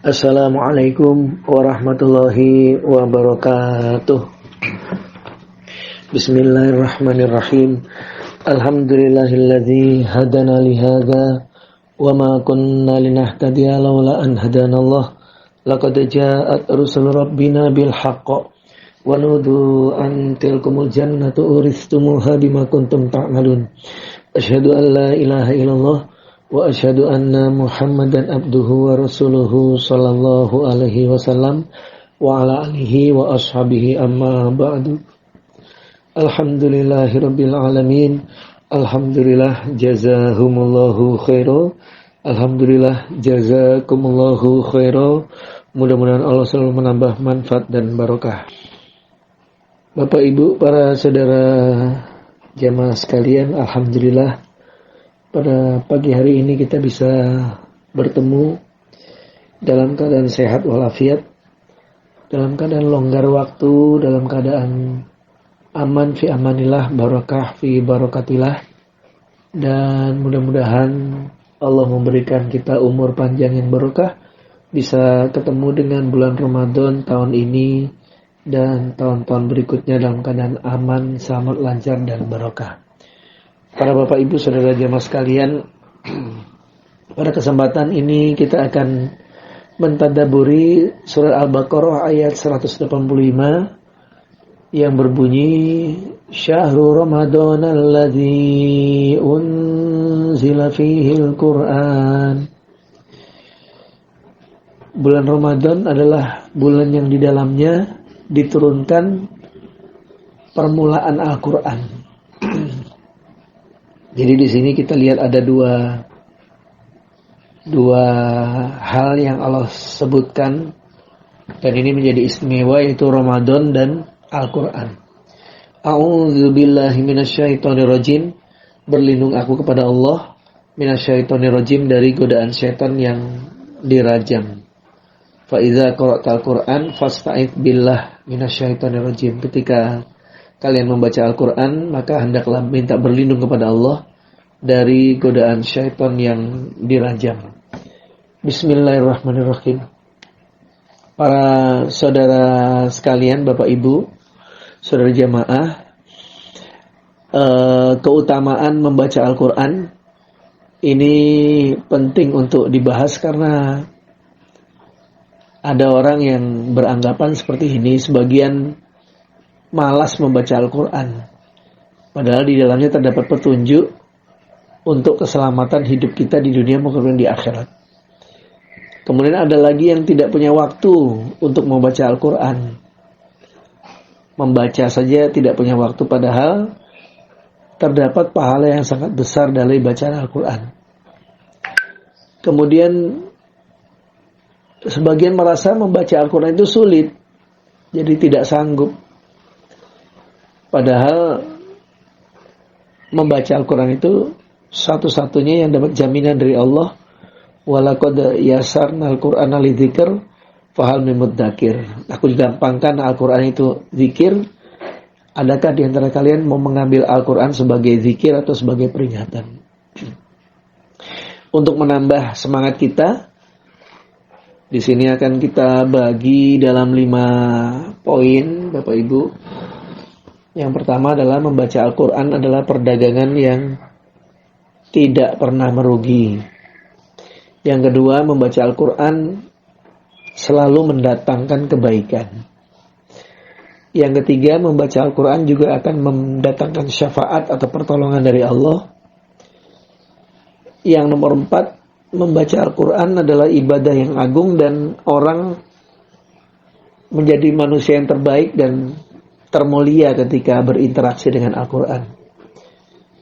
Assalamualaikum warahmatullahi wabarakatuh. Bismillahirrahmanirrahim. Alhamdulillahilladzi hadana lihadza wa ma kunna linahtadiya laula an hadanallah. Laqad ja'at rusul rabbina bil haqq wa nudu an tilkumul jannatu uristumuha bima kuntum ta'malun. Asyhadu an la ilaha illallah wa asyhadu anna Muhammadan abduhu wa rasuluhu sallallahu alaihi wasallam wa ala alihi wa ashabihi amma ba'du. Alhamdulillahirabbil alamin. Alhamdulillah jazahumullahu khairan. Alhamdulillah jazakumullahu khairan. Mudah-mudahan Allah selalu menambah manfaat dan barokah. Bapak Ibu, para saudara jamaah sekalian, alhamdulillah pada pagi hari ini kita bisa bertemu dalam keadaan sehat walafiat, dalam keadaan longgar waktu, dalam keadaan aman fi amanillah, barakah fi barakatillah, dan mudah-mudahan Allah memberikan kita umur panjang yang barokah, bisa ketemu dengan bulan Ramadan tahun ini dan tahun-tahun berikutnya dalam keadaan aman, selamat, lancar, dan barokah. Para Bapak Ibu Saudara jamaah sekalian, pada kesempatan ini kita akan mentadaburi surat Al-Baqarah ayat 185 yang berbunyi Syahrul Ramadan alladzi unzila fihil Qur'an. Bulan Ramadan adalah bulan yang di dalamnya diturunkan permulaan Al-Qur'an. Jadi di sini kita lihat ada dua hal yang Allah sebutkan dan ini menjadi istimewa, yaitu Ramadan dan Al-Qur'an. A'udzubillahi minasyaitonirrajim. Berlindung aku kepada Allah minasyaitonirrajim, dari godaan syaitan yang dirajam. Fa idza qara'tal Qur'an fasta'idz billah minasyaitonirrajim. Ketika kalian membaca Al-Quran, maka hendaklah minta berlindung kepada Allah dari godaan syaitan yang dirajam. Bismillahirrahmanirrahim. Para saudara sekalian, Bapak Ibu, saudara jamaah, keutamaan membaca Al-Quran ini penting untuk dibahas karena ada orang yang beranggapan seperti ini, sebagian malas membaca Al-Quran, padahal di dalamnya terdapat petunjuk untuk keselamatan hidup kita di dunia maupun di akhirat. Kemudian ada lagi yang tidak punya waktu untuk membaca Al-Quran, membaca saja tidak punya waktu, padahal terdapat pahala yang sangat besar dari bacaan Al-Quran. Kemudian sebagian merasa membaca Al-Quran itu sulit, jadi tidak sanggup. Padahal membaca Al-Quran itu satu-satunya yang dapat jaminan dari Allah. Walaqad yasarna al-Qur'ana lidzikr fahal min mudzakir. Aku digampangkan Al-Quran itu zikir. Adakah di antara kalian mau mengambil Al-Quran sebagai zikir atau sebagai peringatan? Untuk menambah semangat kita, di sini akan kita bagi dalam 5 poin, Bapak Ibu. Yang pertama adalah membaca Al-Quran adalah perdagangan yang tidak pernah merugi. Yang kedua, membaca Al-Quran selalu mendatangkan kebaikan. Yang ketiga, membaca Al-Quran juga akan mendatangkan syafaat atau pertolongan dari Allah. Yang nomor 4, membaca Al-Quran adalah ibadah yang agung dan orang menjadi manusia yang terbaik dan termulia ketika berinteraksi dengan Al-Quran.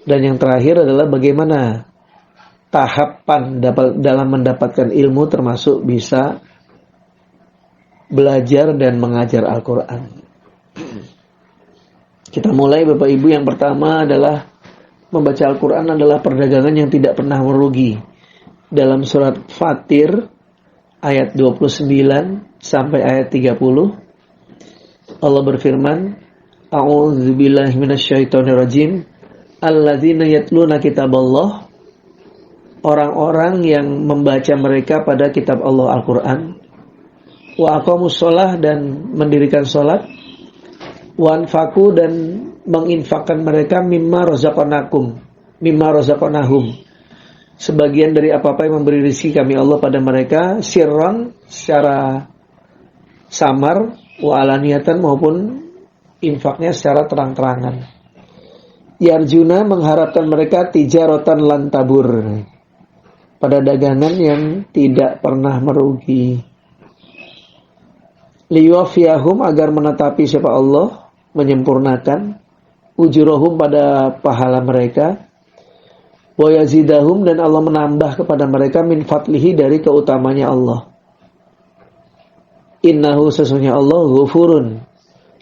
Dan yang terakhir adalah bagaimana tahapan dalam mendapatkan ilmu, termasuk bisa belajar dan mengajar Al-Quran. Kita mulai, Bapak Ibu. Yang pertama adalah membaca Al-Quran adalah perdagangan yang tidak pernah merugi. Dalam surat Fatir ayat 29 sampai ayat 30, Allah berfirman, A'udzubillahi minasyaitonirrajim. Alladzina yatluna kitaballah. Orang-orang yang membaca mereka pada kitab Allah Al-Quran. wa aqamus shalah dan mendirikan salat, wa anfaqu dan menginfakkan mereka mimma razaqnahum, sebagian dari apa-apa yang memberi rezeki kami Allah pada mereka, sirran secara samar, wa alaniyatan maupun infaknya secara terang-terangan. Yarjuna mengharapkan mereka tijaratan lan tabur, pada dagangan yang tidak pernah merugi. Liyuwafiyahum agar menetapi siapa Allah, menyempurnakan ujurahum pada pahala mereka, wa yazidahum dan Allah menambah kepada mereka min fadlihi dari keutamanya Allah. Innahu sesungguhnya Allah ghafurun,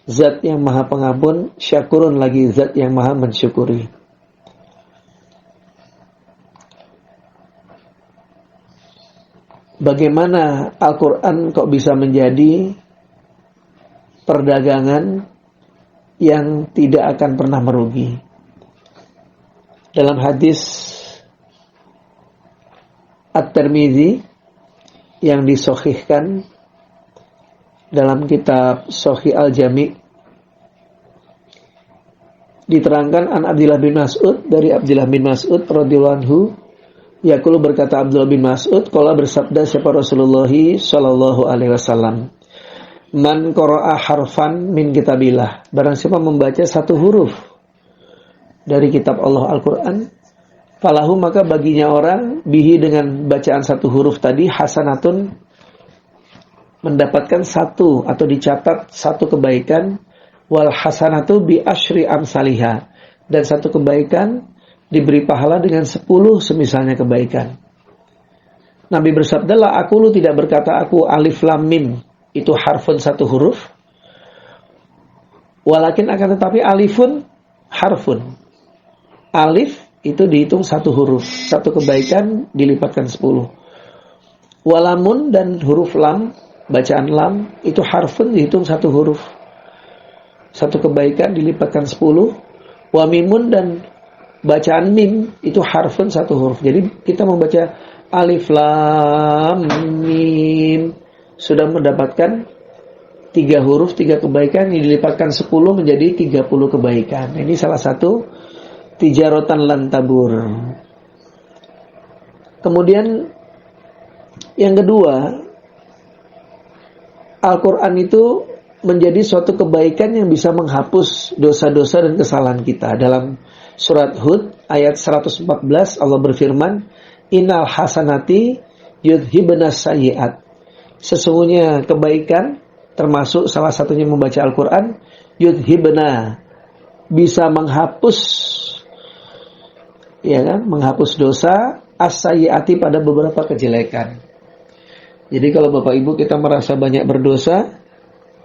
zat yang maha pengampun, syakurun lagi zat yang maha mensyukuri. Bagaimana Al-Quran kok bisa menjadi perdagangan yang tidak akan pernah merugi? Dalam hadis At-Tirmidzi yang disahihkan dalam kitab Sahih Al-Jami', diterangkan an Abdullah bin Mas'ud, dari Abdullah bin Mas'ud radhiyallahu anhu, yaqulu berkata Abdullah bin Mas'ud, qala bersabda siapa Rasulullah sallallahu alaihi wasallam, man qara'a harfan min kitabillah, barang siapa membaca satu huruf dari kitab Allah Al-Quran, falahu maka baginya orang bihi dengan bacaan satu huruf tadi hasanatun, mendapatkan satu atau dicatat satu kebaikan, wal hasanatu bi asyri amsalihha, dan satu kebaikan diberi pahala dengan 10 semisalnya kebaikan. Nabi bersabda, la aqulu tidak berkata aku alif lam mim itu harfun satu huruf, walakin akan tetapi alifun harfun, alif itu dihitung satu huruf, satu kebaikan dilipatkan 10. Walamun dan huruf lam, bacaan lam itu harfun dihitung satu huruf, satu kebaikan dilipatkan 10. Wa mimun dan bacaan mim itu harfun satu huruf. Jadi kita membaca alif lam mim sudah mendapatkan 3 huruf, 3 kebaikan yang dilipatkan 10 menjadi 30 kebaikan. Ini salah satu tijaratan lan tabur. Kemudian yang kedua, Al-Quran itu menjadi suatu kebaikan yang bisa menghapus dosa-dosa dan kesalahan kita. Dalam surat Hud ayat 114 Allah berfirman, innal hasanati yudhibnas sayyi'at. Sesungguhnya kebaikan, termasuk salah satunya membaca Al-Quran, yudhibna, bisa menghapus, ya kan, menghapus dosa, as-sayyi'ati pada beberapa kejelekan. Jadi kalau Bapak Ibu kita merasa banyak berdosa,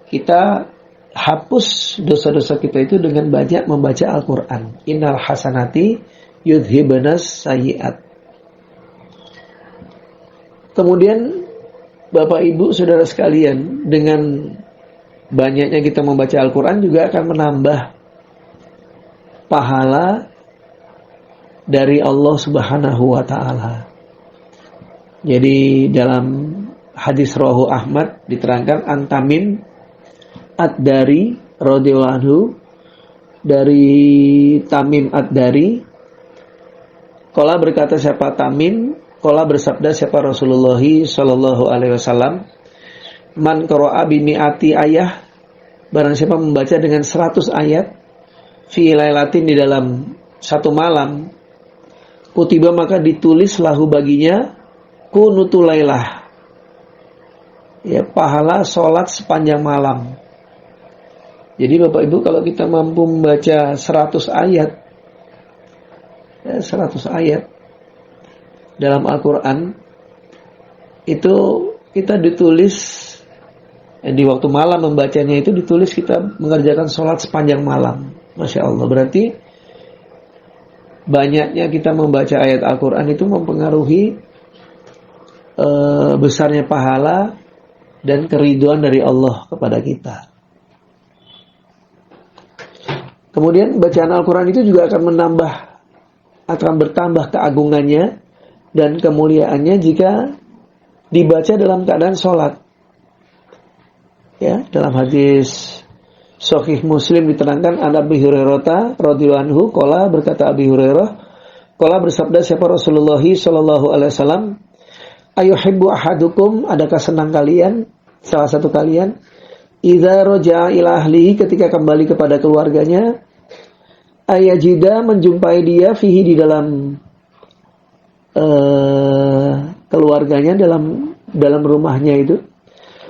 kita hapus dosa-dosa kita itu dengan banyak membaca Al-Quran. Innal hasanati yudhibnas sayyi'at. Kemudian Bapak Ibu Saudara sekalian, dengan banyaknya kita membaca Al-Quran juga akan menambah pahala dari Allah Subhanahu wa ta'ala. Jadi dalam hadis rawahu Ahmad diterangkan An-Tamim Ad-Dari radhiyallahu anhu, dari Tamim Ad-Dari, qala berkata siapa Tamim, qala bersabda siapa Rasulullah sallallahu alaihi wasallam, man qara'a bi mi'ati ayah, barang siapa membaca dengan 100 ayat, fi lailatin di dalam satu malam, kutiba maka ditulis lahu baginya kunutul lailah, ya pahala sholat sepanjang malam. Jadi Bapak Ibu kalau kita mampu membaca 100 ayat, ya 100 ayat dalam Al-Quran, itu kita ditulis, di waktu malam membacanya itu ditulis kita mengerjakan sholat sepanjang malam. Masya Allah, berarti banyaknya kita membaca ayat Al-Quran itu mempengaruhi besarnya pahala dan keriduan dari Allah kepada kita. Kemudian bacaan Al-Quran itu juga akan bertambah keagungannya dan kemuliaannya jika dibaca dalam keadaan sholat. Ya, dalam hadis Sahih Muslim diterangkan an Abi Hurairah radhiyallahu anhu qala berkata Abi Hurairah qala bersabda siapa Rasulullah sallallahu alaihi wasallam ayuhibbu ahadukum adakah senang kalian salah satu kalian idza raja'a ila ahlihi ketika kembali kepada keluarganya ayajida menjumpai dia fihi di dalam keluarganya dalam rumahnya itu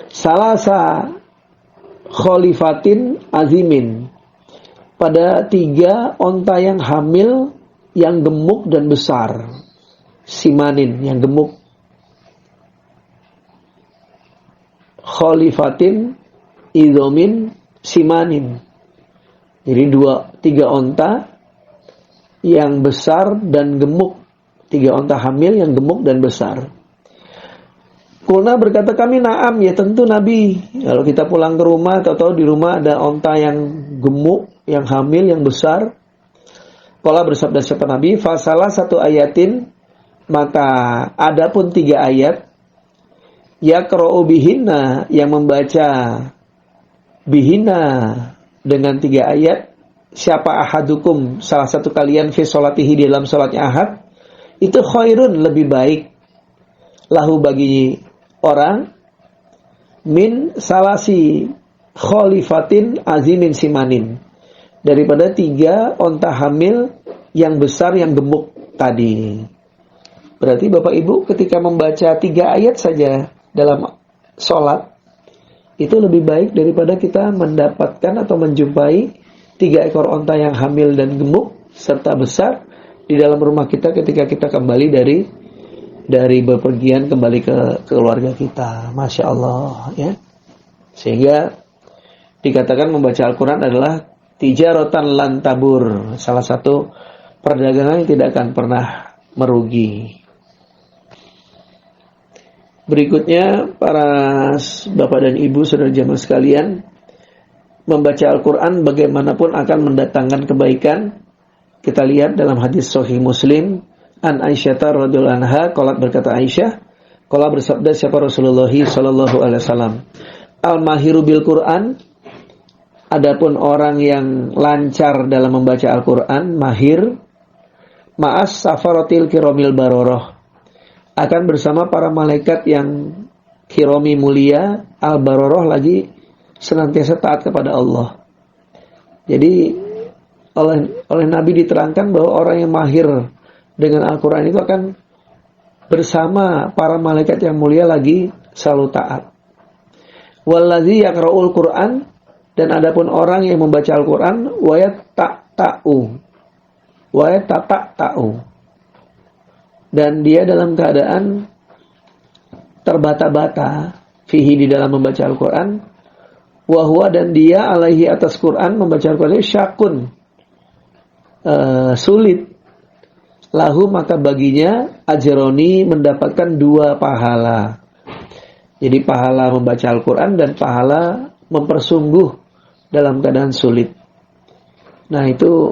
salasa khalifatin azimin pada 3 onta yang hamil yang gemuk dan besar simanin yang gemuk khalifatin idomin simanin jadi 3 onta yang besar dan gemuk 3 onta hamil yang gemuk dan besar. Kulna berkata kami na'am ya tentu Nabi. Kalau kita pulang ke rumah atau di rumah ada onta yang gemuk, yang hamil, yang besar. Kala bersabda siapa Nabi, fasalah 1 ayatin maka ada pun 3 ayat yaqra'u bihinna yang membaca bihinna dengan 3 ayat siapa ahadukum salah satu kalian fi sholatihi di dalam salatnya ahad itu khairun lebih baik lahu bagi orang min salasi khalifatin azimin simanin daripada 3 onta hamil yang besar yang gemuk tadi. Berarti Bapak Ibu ketika membaca 3 ayat saja dalam sholat itu lebih baik daripada kita mendapatkan atau menjumpai 3 ekor onta yang hamil dan gemuk serta besar di dalam rumah kita ketika kita kembali dari bepergian kembali ke keluarga kita. Masya Allah ya. Sehingga dikatakan membaca Al-Quran adalah tijaratan lan tabur, salah satu perdagangan yang tidak akan pernah merugi. Berikutnya para bapak dan ibu saudara jamaah sekalian, membaca Al-Quran bagaimanapun akan mendatangkan kebaikan. Kita lihat dalam hadis Sahih Muslim an Aisyah radhiyallahu anha qalat berkata Aisyah qala bersabda siapa Rasulullah sallallahu alaihi wasallam al-mahiru bil Quran adapun orang yang lancar dalam membaca Al-Quran mahir ma'as safaratil kiramil baroroh akan bersama para malaikat yang kirami mulia al-baroroh lagi senantiasa taat kepada Allah. Jadi oleh Nabi diterangkan bahwa orang yang mahir dengan Al-Quran itu akan bersama para malaikat yang mulia lagi selalu taat. Wallazi yaqra'ul Qur'an dan adapun orang yang membaca Al-Quran wa yatata'u dan dia dalam keadaan terbata-bata fihi di dalam membaca Al-Quran wa huwa dan dia alaihi atas Quran membaca Al-Quran syakun sulit lahu maka baginya ajroni mendapatkan 2 pahala. Jadi pahala membaca Al-Quran dan pahala mempersungguh dalam keadaan sulit. Nah itu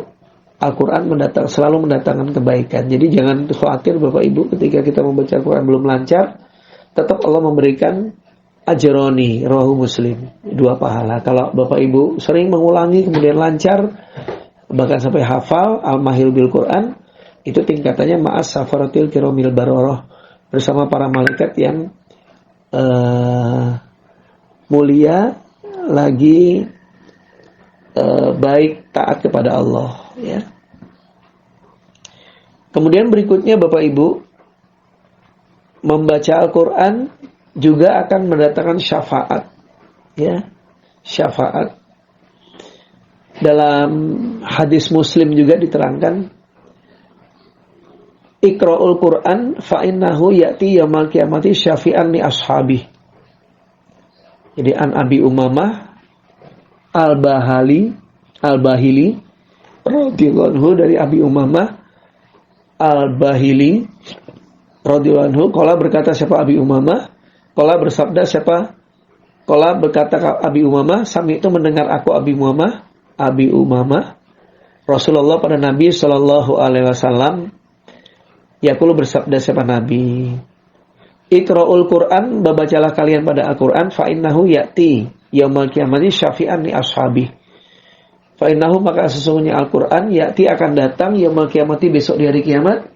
Al-Quran selalu mendatangkan kebaikan. Jadi jangan khawatir Bapak Ibu ketika kita membaca Al-Quran belum lancar, tetap Allah memberikan ajroni, rawahu Muslim, 2 pahala. Kalau Bapak Ibu sering mengulangi kemudian lancar, bahkan sampai hafal al-mahil bil Quran, itu tingkatannya ma'as safaratil kiramil baroroh bersama para malaikat yang mulia lagi baik taat kepada Allah ya. Kemudian berikutnya Bapak Ibu, membaca Al-Quran juga akan mendatangkan syafaat ya, syafaat. Dalam hadis Muslim juga diterangkan Iqra'ul Qur'an fa innahu ya'ti yaumil qiyamati syafi'an li ashabi. Jadi an Abi Umamah Al-Bahili radhiyallahu anhu dari Abi Umamah Al-Bahili radhiyallahu anhu qala berkata siapa Abi Umamah qala bersabda siapa qala berkata Abi Umamah sami itu mendengar aku Abi Umamah Rasulullah pada Nabi sallallahu alaihi wasallam yaqulu bersabda siapa Nabi Iqra'ul Qur'an bacalah kalian pada Al-Qur'an fa innahu ya'ti yaumal qiyamati syafi'an li ashabi. Fa innahu, maka sesungguhnya Al-Qur'an ya'ti akan datang yaumal qiyamati, besok di hari kiamat,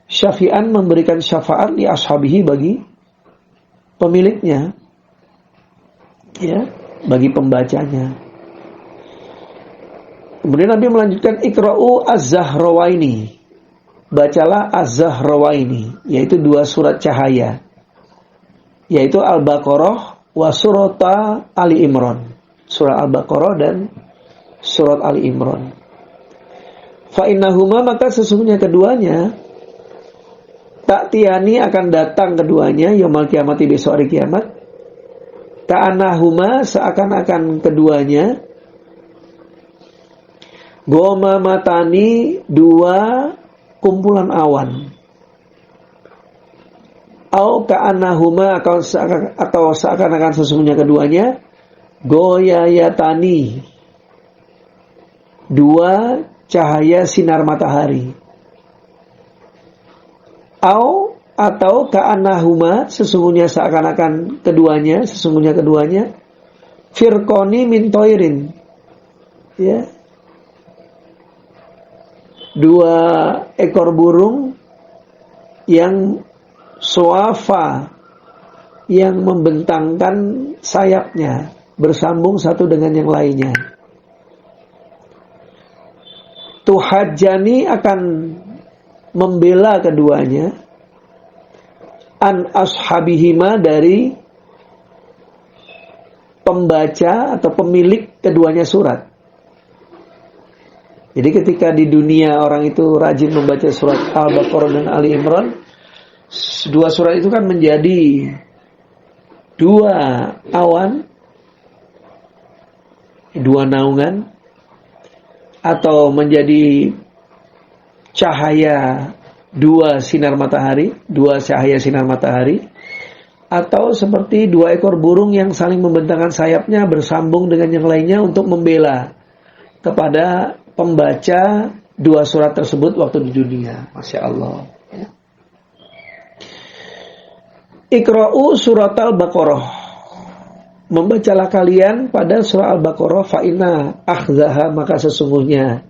syafi'an memberikan syafaat li ashabihi, bagi pemiliknya, ya, bagi pembacanya. Kemudian Nabi melanjutkan, Iqra'u Az-Zahrawaini, bacalah Az-Zahrawaini, yaitu 2 surat cahaya, yaitu Al-Baqarah wa surata Ali Imran, surah Al-Baqarah dan surat Ali Imran. Fa innahuma, maka sesungguhnya keduanya, ta'tiyani, akan datang keduanya, yaumul qiyamati, besok hari kiamat, ka'annahuma, seakan-akan keduanya, gomamatani, 2 kumpulan awan, au ka'annahuma, atau seakan-akan sesungguhnya keduanya, goyayatani, 2 cahaya sinar matahari, atau ka'annahuma, sesungguhnya seakan-akan keduanya, firqoni min toirin, ya, 2 ekor burung yang suafa, yang membentangkan sayapnya, bersambung satu dengan yang lainnya. Tuhajjani, akan membela keduanya, an ashabihima, dari pembaca atau pemilik keduanya surat. Jadi ketika di dunia orang itu rajin membaca surat Al-Baqarah dan Ali Imran, 2 surat itu kan menjadi 2 awan, 2 naungan, atau menjadi cahaya 2 sinar matahari, 2 cahaya sinar matahari, atau seperti 2 ekor burung yang saling membentangkan sayapnya bersambung dengan yang lainnya untuk membela kepada pembaca 2 surat tersebut waktu di dunia. Masya Allah, ya. Iqra'u surat Al-Baqarah, membacalah kalian pada surah Al-Baqarah, fa inna akhzaha, maka sesungguhnya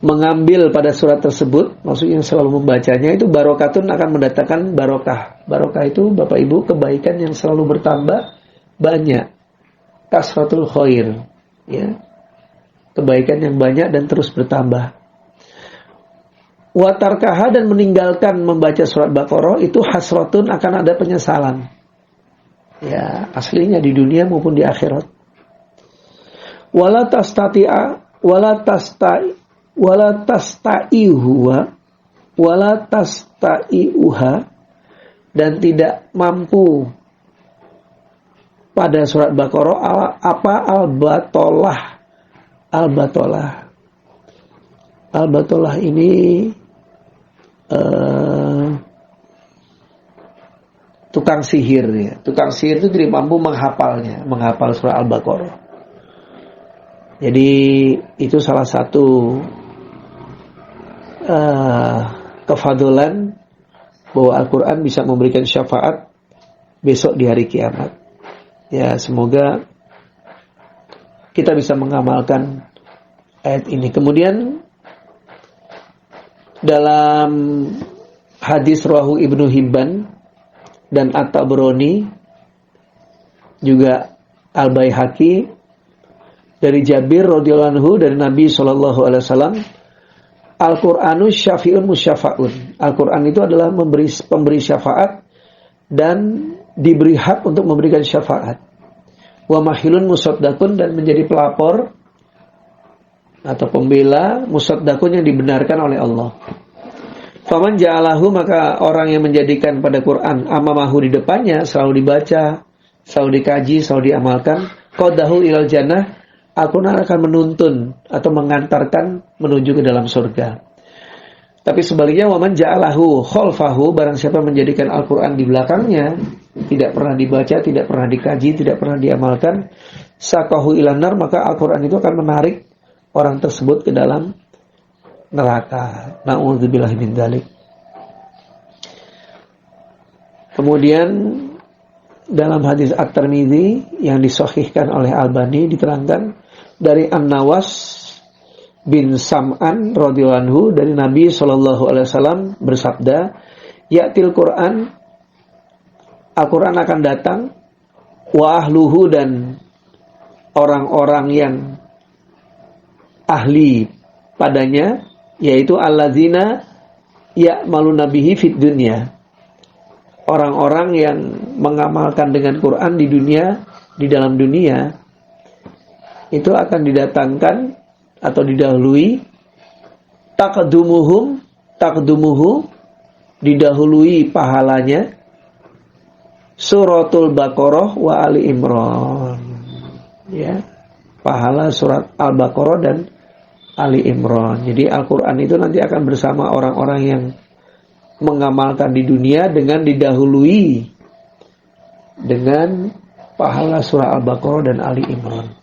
mengambil pada surat tersebut, maksudnya selalu membacanya itu barokatun, akan mendatangkan barokah. Barokah itu Bapak Ibu kebaikan yang selalu bertambah banyak. Kasratul khair, ya, kebaikan yang banyak dan terus bertambah. Wa tarkaha, dan meninggalkan membaca surat Baqarah itu hasratun, akan ada penyesalan, ya, aslinya di dunia maupun di akhirat. Wala tasta'iuha, dan tidak mampu pada surat Baqarah Al-Batolah ini tukang sihir, ya. Tukang sihir itu tidak mampu menghafal surah Al-Baqarah. Jadi itu salah satu kefadulan bahwa Al-Quran bisa memberikan syafaat besok di hari kiamat. Ya, semoga kita bisa mengamalkan ayat ini. Kemudian dalam hadis rawahu Ibnu Hibban dan At-Tabrani, juga Al-Baihaqi, dari Jabir radhiyallahu anhu, dari Nabi sallallahu alaihi wasallam, Al-Qur'anu syafi'un musyafa'un. Al-Qur'an itu adalah pemberi syafaat dan diberi hak untuk memberikan syafaat. Wa mahilun musaddaqun, dan menjadi pelapor atau pembela, musaddaqun, yang dibenarkan oleh Allah. Faman ja'alahu, maka orang yang menjadikan pada Quran amamahu, di depannya, selalu dibaca, selalu dikaji, selalu diamalkan, qadahu ilal jannah, Al-Quran akan menuntun atau mengantarkan menuju ke dalam surga. Tapi sebaliknya, waman ja'alahu khalfahu, barang siapa menjadikan Al-Quran di belakangnya, tidak pernah dibaca, tidak pernah dikaji, tidak pernah diamalkan, saqahu ilan nar, maka Al-Quran itu akan menarik orang tersebut ke dalam neraka. Na'udzubillahi min dzalik. Kemudian dalam hadis At-Tirmidzi yang disahihkan oleh Albani diterangkan dari An-Nawas bin Sam'an radhiyallahu anhu dari Nabi sallallahu alaihi wasallam bersabda, "Ya'til Qur'an, Al-Qur'an akan datang, wa ahluhu dan orang-orang yang ahli padanya, yaitu alladzina ya'maluna bihi fid dunya." Orang-orang yang mengamalkan dengan Quran di dunia, di dalam dunia, itu akan didatangkan atau didahului taqdumuhu didahului pahalanya suratul Baqarah wa Ali Imran. Ya, pahala surat Al-Baqarah dan Ali Imran. Jadi Al-Qur'an itu nanti akan bersama orang-orang yang mengamalkan di dunia dengan didahului dengan pahala surah Al-Baqarah dan Ali Imran.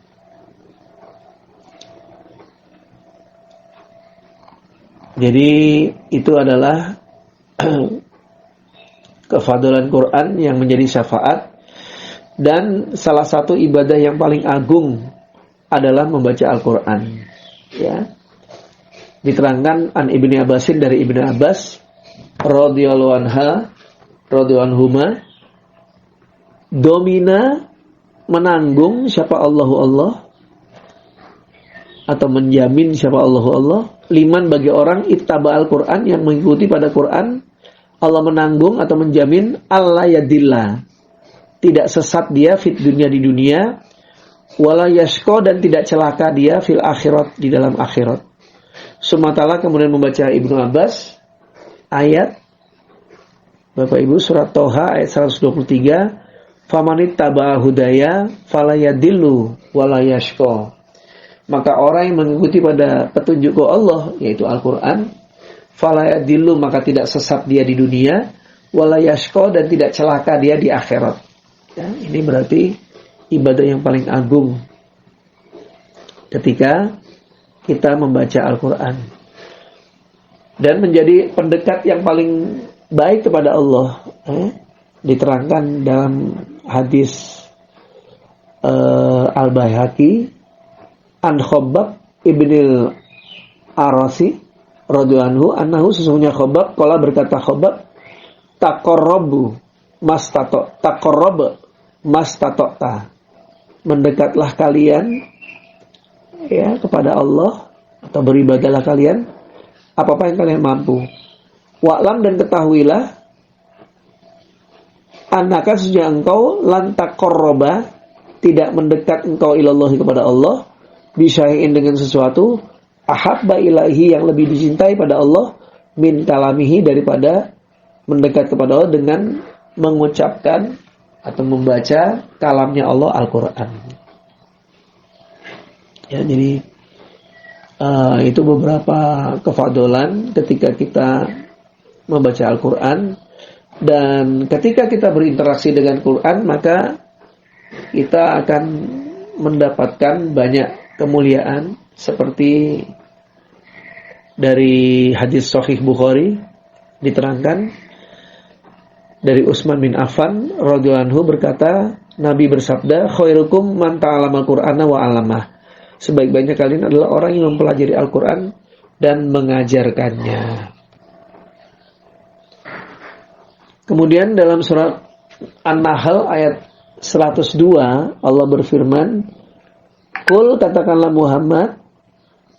Jadi itu adalah kefadalan Quran yang menjadi syafaat, dan salah satu ibadah yang paling agung adalah membaca Al-Quran. Ya. Diterangkan an Ibni Abbasin dari Ibnu Abbas radhiyallahu anhuma, domina menanggung siapa Allah atau menjamin siapa Allah liman bagi orang ittaba al-Quran yang mengikuti pada Quran. Allah menanggung atau menjamin Allah yadillah, tidak sesat dia fit dunia di dunia, wala yashqa dan tidak celaka dia fil akhirat di dalam akhirat. Sumatala kemudian membaca Ibnu Abbas ayat Bapak Ibu surat Toha ayat 123, famanit taba hudaya fala yadillu wala yashqa. Maka orang yang mengikuti pada petunjuk Allah yaitu Al-Quran, fala yadillu maka tidak sesat dia di dunia, wala yashqa dan tidak celaka dia di akhirat. Ya, ini berarti ibadah yang paling agung ketika kita membaca Al-Quran dan menjadi pendekat yang paling baik kepada Allah. Diterangkan dalam hadis Al-Baihaqi an Khabbab ibnil Arasi radhiyallahu anhu annahu sesungguhnya Khabbab qala berkata Khabbab taqarrabu mastata'ta, mendekatlah kalian ya kepada Allah atau beribadahlah kalian apa-apa yang kalian mampu. Wa'lam dan ketahuilah annaka sesungguhnya engkau lan taqarraba tidak mendekat engkau ilallahi kepada Allah bisyai'in dengan sesuatu ahabba ilahi yang lebih dicintai pada Allah min kalamihi daripada mendekat kepada Allah dengan mengucapkan atau membaca kalamnya Allah Al-Quran. Ya, jadi itu beberapa kefadolan ketika kita membaca Al-Quran, dan ketika kita berinteraksi dengan Quran maka kita akan mendapatkan banyak kemuliaan seperti dari hadis Sahih Bukhari diterangkan dari Utsman bin Affan radhiyallahu anhu berkata, Nabi bersabda, khairukum man ta'allama al-Qur'ana wa 'allamah. Sebaik-baiknya kalian adalah orang yang mempelajari Al-Qur'an dan mengajarkannya. Kemudian dalam surat An-Nahl ayat 102 Allah berfirman, "Qul katakanlah Muhammad,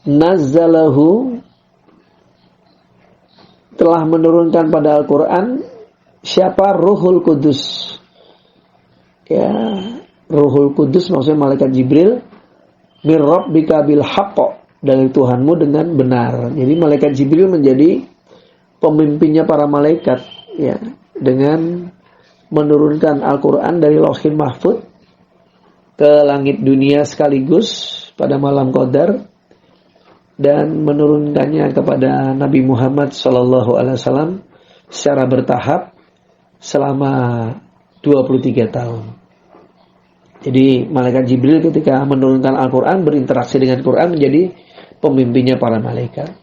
nazzalahu telah menurunkan pada Al-Qur'an siapa Ruhul Kudus." Ya, Ruhul Kudus maksudnya malaikat Jibril, mir rabbika bil haqq, dari Tuhanmu dengan benar. Jadi malaikat Jibril menjadi pemimpinnya para malaikat ya, dengan menurunkan Al-Qur'an dari Lauhil Mahfuz ke langit dunia sekaligus pada malam Qadar dan menurunkannya kepada Nabi Muhammad SAW secara bertahap selama 23 tahun. Jadi malaikat Jibril ketika menurunkan Al-Quran berinteraksi dengan Quran menjadi pemimpinnya para malaikat.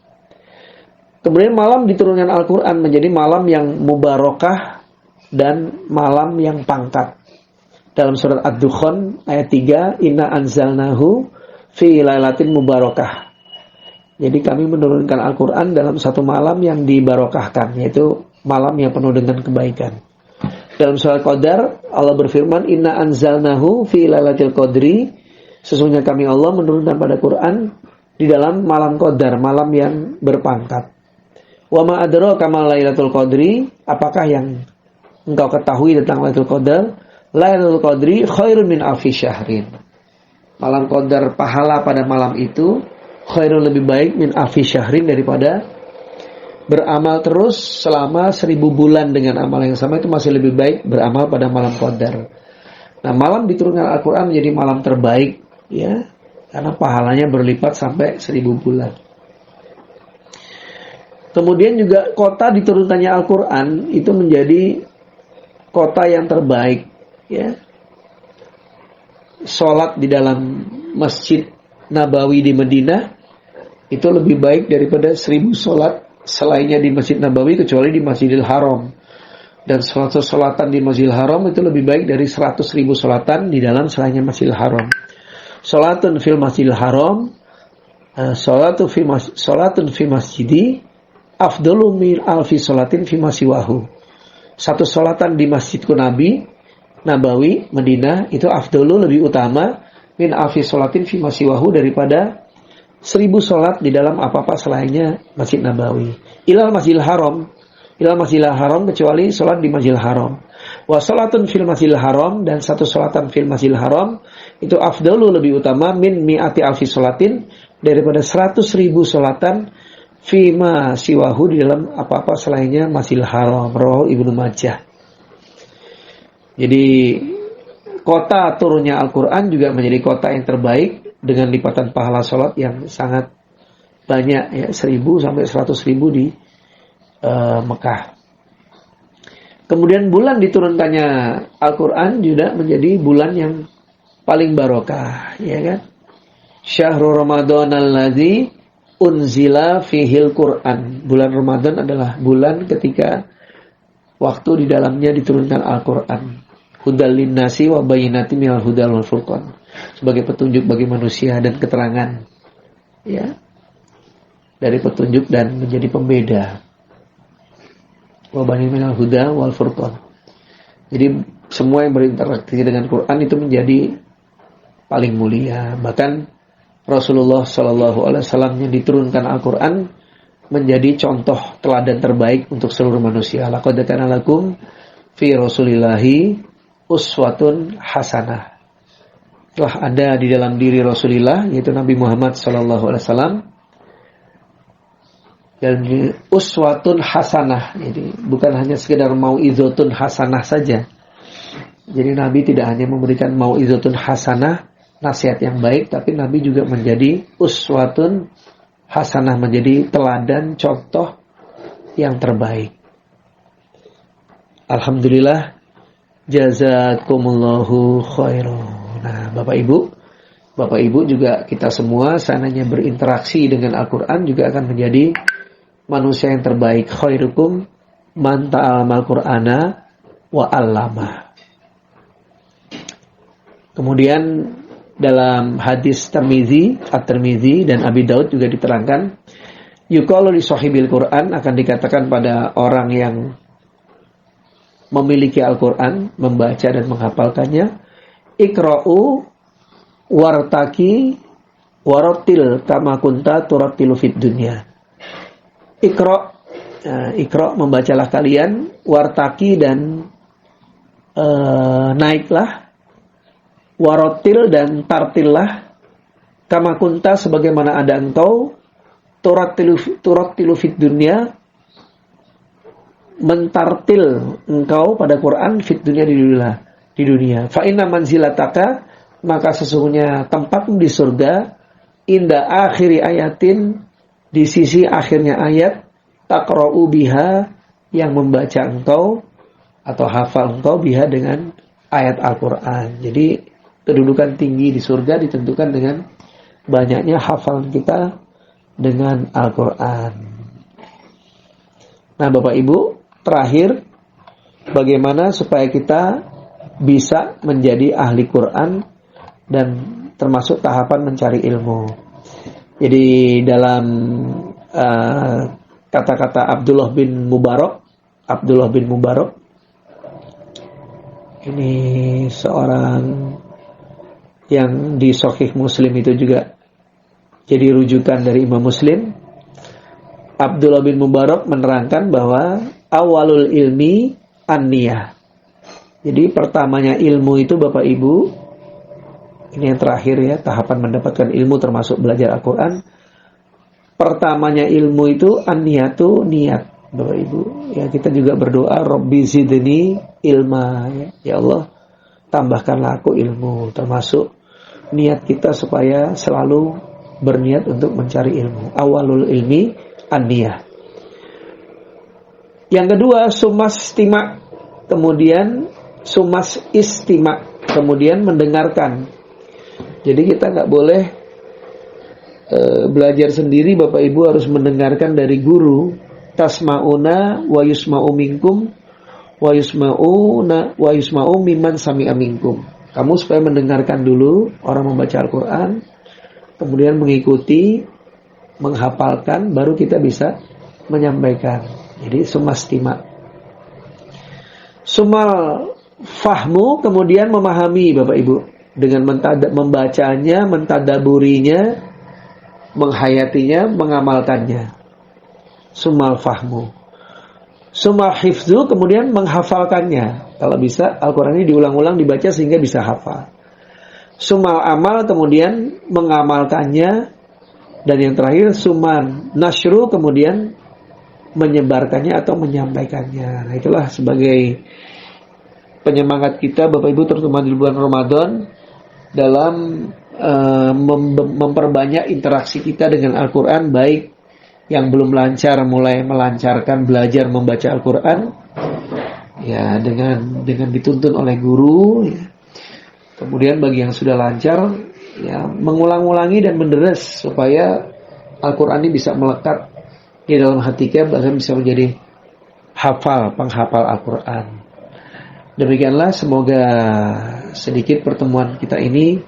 Kemudian malam diturunkan Al-Quran menjadi malam yang mubarakah dan malam yang pangkat. Dalam surat Ad-Dukhan ayat 3, inna anzalnahu fi lailatin mubarakah. Jadi kami menurunkan Al-Quran dalam satu malam yang dibarokahkan, yaitu malam yang penuh dengan kebaikan. Dalam surat Qadar Allah berfirman, inna anzalnahu fi lailatul qadri, sesungguhnya kami Allah menurunkan pada Quran di dalam malam Qadar, malam yang berpangkat. Wa ma adraka ma lailatul qadri, apakah yang engkau ketahui tentang Lailatul Qadar? Lailatul Qadri khairun min alfi syahrin. Malam Qadar, pahala pada malam itu khairun, lebih baik, min alfi syahrin, daripada beramal terus selama 1000 bulan dengan amal yang sama. Itu masih lebih baik beramal pada malam Qadar. Nah, malam diturunkan Al-Quran menjadi malam terbaik, ya, karena pahalanya berlipat sampai 1000 bulan. Kemudian juga kota diturunkannya Al-Quran itu menjadi kota yang terbaik, ya. Sholat di dalam Masjid Nabawi di Madinah itu lebih baik daripada 1000 sholat selainnya di Masjid Nabawi, kecuali di Masjidil Haram. Dan sholatan di Masjidil Haram itu lebih baik dari 100.000 sholatan di dalam selainnya Masjidil Haram. Sholatun fil Masjidil Haram, sholatun fi masjidi afdalu min alfi sholatin fi masiwahu. Satu sholatan di Masjidku Nabawi Madinah itu afdalu, lebih utama, min alfi sholatin fi masiwahu, daripada 1000 sholat di dalam apa-apa selainnya Masjid Nabawi. Ilal Masjidil Haram, kecuali sholat di Masjidil Haram. Wa sholatun fil Masjidil Haram, dan satu sholatan fil Masjidil Haram itu afdalu, lebih utama, min mi'ati alfi sholatin, daripada 100.000 sholatan fima siwahu, di dalam apa-apa selainnya Masjidil Haram. Rawahu Ibnu Majah. Jadi kota turunnya Al-Quran juga menjadi kota yang terbaik dengan lipatan pahala sholat yang sangat banyak, ya, 1000 sampai 100.000 di Mekah. Kemudian bulan diturunkannya Al-Quran juga menjadi bulan yang paling barokah, ya kan? Syahrul Ramadan alladzi unzila fihil Quran. Bulan Ramadan adalah bulan ketika waktu di dalamnya diturunkan Al-Quran. Hudal linnasi wa bayyinatin minal hudal wal furqan. Sebagai petunjuk bagi manusia dan keterangan, ya, dari petunjuk dan menjadi pembeda. Wa bayyinatin minal hudal wal furqan. Jadi semua yang berinteraksi dengan Quran itu menjadi paling mulia. Bahkan Rasulullah Shallallahu Alaihi Wasallam yang diturunkan Al-Quran menjadi contoh teladan terbaik untuk seluruh manusia. Laqad kana lakum fi Rasulillahi uswatun hasanah. Telah ada di dalam diri Rasulullah, yaitu Nabi Muhammad Shallallahu Alaihi Wasallam, dan uswatun hasanah. Jadi bukan hanya sekedar mau'izatun hasanah saja. Jadi Nabi tidak hanya memberikan mau'izatun hasanah, nasihat yang baik, tapi Nabi juga menjadi uswatun hasanah, menjadi teladan, contoh yang terbaik. Alhamdulillah, jazakumullahu khairan. Nah, Bapak Ibu juga kita semua seandainya berinteraksi dengan Al-Quran juga akan menjadi manusia yang terbaik. Khairukum man ta'allamal Qur'ana wa 'allama. Kemudian dalam hadis At-Tirmidzi dan Abi Daud juga diterangkan, yuqalu li sahibil Quran, akan dikatakan pada orang yang memiliki Al-Quran, membaca dan menghafalkannya, ikra'u wartaki warattil kama kunta turattilu fid dunya. Iqra, membacalah kalian, wartaki, dan naiklah, warattil, dan tartillah, kama kunta, sebagaimana ada engkau, turattilu fid dunya, mentartil engkau pada Quran, fit dunia, di dunia. Fa inna manzilataka, maka sesungguhnya tempatmu di surga, inda akhiri ayatin, di sisi akhirnya ayat, taqra'u biha, yang membaca engkau atau hafal engkau biha dengan ayat Al-Quran. Jadi kedudukan tinggi di surga ditentukan dengan banyaknya hafalan kita dengan Al-Quran. Nah, Bapak Ibu, terakhir bagaimana supaya kita bisa menjadi ahli Quran dan termasuk tahapan mencari ilmu. Jadi dalam kata-kata Abdullah bin Mubarak ini seorang yang di Sahih Muslim itu juga jadi rujukan dari Imam Muslim. Abdullah bin Mubarak menerangkan bahwa awalul ilmi an-niyah. Jadi pertamanya ilmu itu Bapak Ibu, ini yang terakhir ya, tahapan mendapatkan ilmu termasuk belajar Al-Quran. Pertamanya ilmu itu an-niyatu, niat Bapak Ibu. Ya, kita juga berdoa Rabbi zidni ilma, ya Allah tambahkanlah aku ilmu, termasuk niat kita supaya selalu berniat untuk mencari ilmu. Awalul ilmi an-niyah. Yang kedua sumas istima', kemudian sumas istima', kemudian mendengarkan. Jadi kita nggak boleh belajar sendiri, Bapak Ibu harus mendengarkan dari guru. Tasma'una wa yusma'u minkum wa yusma'u mimman sami'a minkum. Kamu supaya mendengarkan dulu orang membaca Al-Quran, kemudian mengikuti, menghafalkan, baru kita bisa menyampaikan. Jadi sumastima. Sumal fahmu, kemudian memahami Bapak Ibu, dengan membacanya, mentadaburinya, menghayatinya, mengamalkannya. Sumal fahmu. Sumal hifzu, kemudian menghafalkannya. Kalau bisa Al-Quran ini diulang-ulang dibaca sehingga bisa hafal. Sumal amal, kemudian mengamalkannya. Dan yang terakhir suman nasyru, kemudian menyebarkannya atau menyampaikannya. Nah, itulah sebagai penyemangat kita Bapak Ibu, terutama di bulan Ramadan, dalam memperbanyak interaksi kita dengan Al-Quran, baik yang belum lancar mulai melancarkan belajar membaca Al-Quran, ya dengan dituntun oleh guru, ya. Kemudian bagi yang sudah lancar, ya mengulang-ulangi dan menderes supaya Al-Quran ini bisa melekat di dalam hati kita, bahkan bisa menjadi penghafal Al-Quran. Demikianlah, semoga sedikit pertemuan kita ini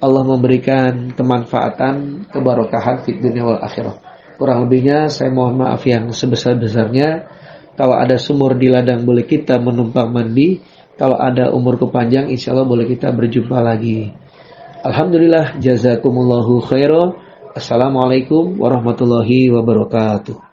Allah memberikan kemanfaatan, keberkahan fid dunya wal akhirah. Kurang lebihnya saya mohon maaf yang sebesar-besarnya. Kalau ada sumur di ladang boleh kita menumpang mandi. Kalau ada umurku panjang insya Allah boleh kita berjumpa lagi. Alhamdulillah, jazakumullahu khairan. Assalamualaikum warahmatullahi wabarakatuh.